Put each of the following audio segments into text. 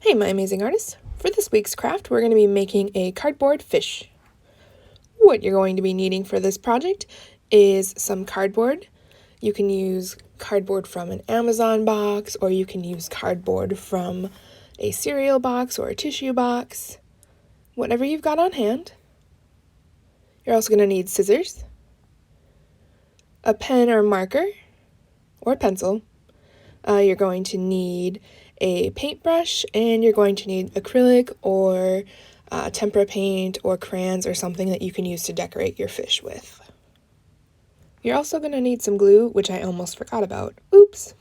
Hey, my amazing artists. For this week's craft, we're going to be making a cardboard fish. What you're going to be needing for this project is some cardboard. You can use cardboard from an Amazon box, or you can use cardboard from a cereal box or a tissue box. Whatever you've got on hand. You're also going to need scissors, a pen or marker, or pencil. You're going to need a paintbrush, and you're going to need acrylic or tempera paint or crayons or something that you can use to decorate your fish with. You're also going to need some glue, which I almost forgot about. Oops!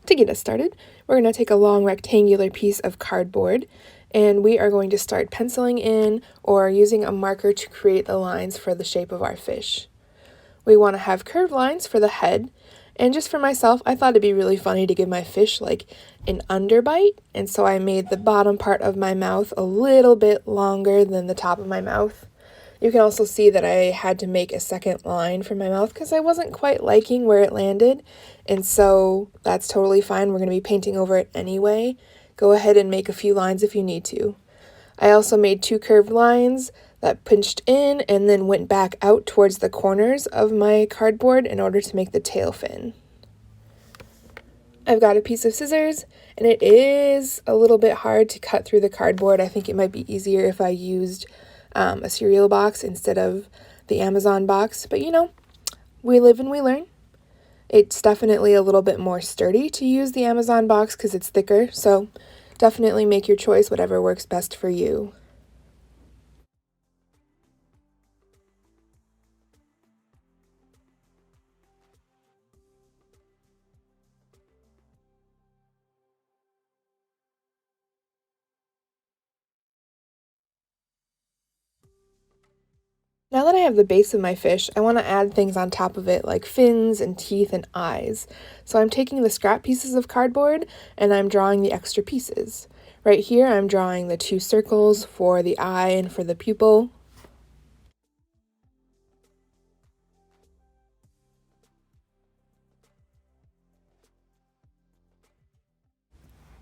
To get us started, we're going to take a long rectangular piece of cardboard, and we are going to start penciling in or using a marker to create the lines for the shape of our fish. We want to have curved lines for the head, and just for myself, I thought it'd be really funny to give my fish like an underbite, and so I made the bottom part of my mouth a little bit longer than the top of my mouth. You can also see that I had to make a second line for my mouth because I wasn't quite liking where it landed, and so that's totally fine. We're going to be painting over it anyway. Go ahead and make a few lines if you need to. I also made 2 curved lines that pinched in and then went back out towards the corners of my cardboard in order to make the tail fin. I've got a piece of scissors, and it is a little bit hard to cut through the cardboard. I think it might be easier if I used a cereal box instead of the Amazon box, but we live and we learn. It's definitely a little bit more sturdy to use the Amazon box because it's thicker, so definitely make your choice, whatever works best for you. Now that I have the base of my fish, I want to add things on top of it like fins and teeth and eyes. So I'm taking the scrap pieces of cardboard and I'm drawing the extra pieces. Right here I'm drawing the 2 circles for the eye and for the pupil.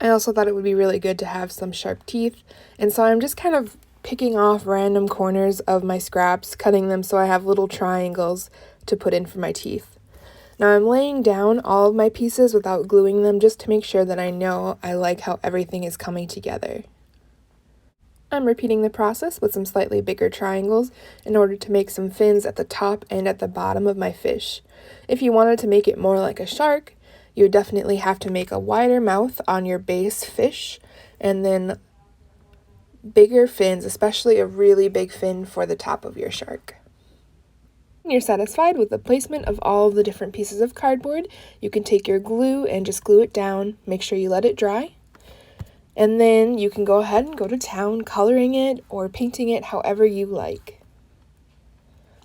I also thought it would be really good to have some sharp teeth, and so I'm just kind of picking off random corners of my scraps, cutting them so I have little triangles to put in for my teeth. Now I'm laying down all of my pieces without gluing them just to make sure that I know I like how everything is coming together. I'm repeating the process with some slightly bigger triangles in order to make some fins at the top and at the bottom of my fish. If you wanted to make it more like a shark, you would definitely have to make a wider mouth on your base fish and then bigger fins, especially a really big fin for the top of your shark. When you're satisfied with the placement of all of the different pieces of cardboard, you can take your glue and just glue it down. Make sure you let it dry. And then you can go ahead and go to town coloring it or painting it however you like.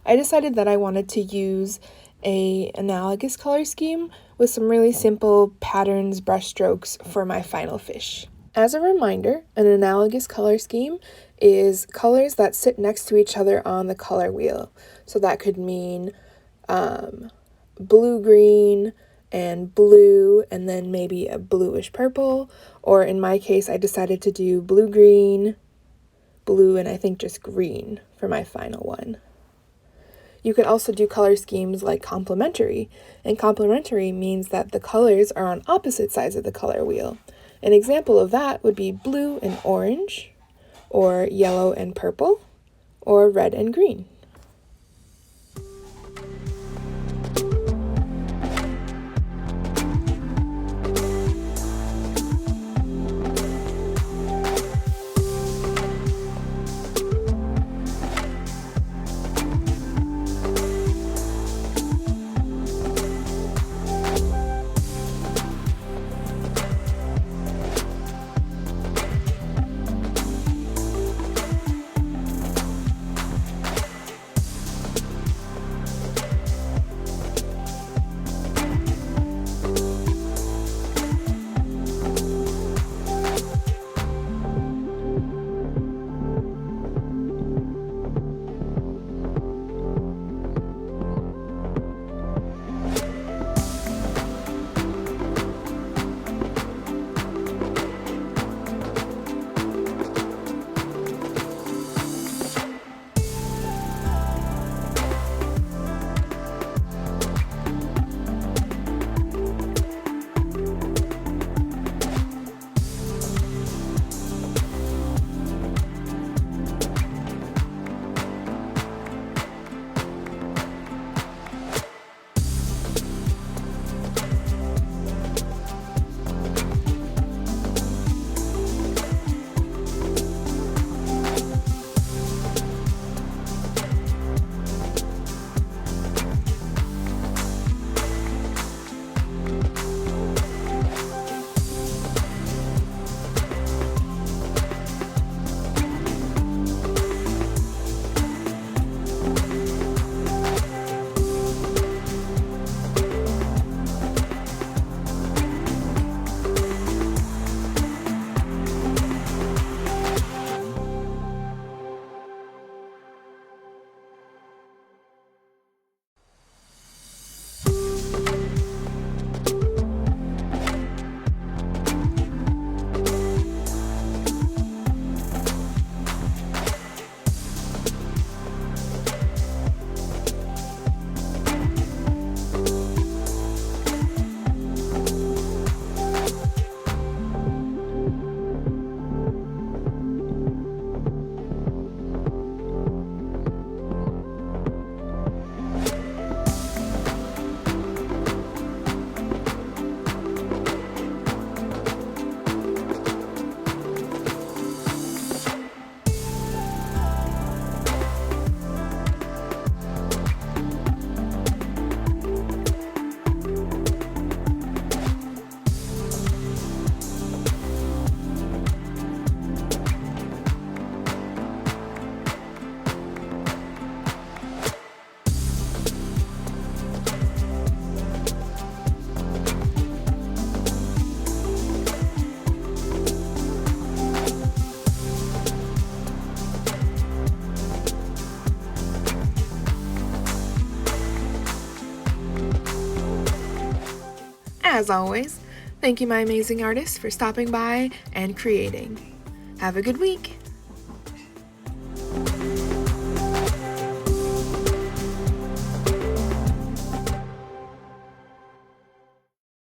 I decided that I wanted to use an analogous color scheme with some really simple patterns, brush strokes for my final fish. As a reminder, an analogous color scheme is colors that sit next to each other on the color wheel. So that could mean blue-green and blue, and then maybe a bluish purple, or in my case, I decided to do blue-green, blue, and I think just green for my final one. You could also do color schemes like complementary, and complementary means that the colors are on opposite sides of the color wheel. An example of that would be blue and orange, or yellow and purple, or red and green. as always, thank you, my amazing artists, for stopping by and creating. Have a good week!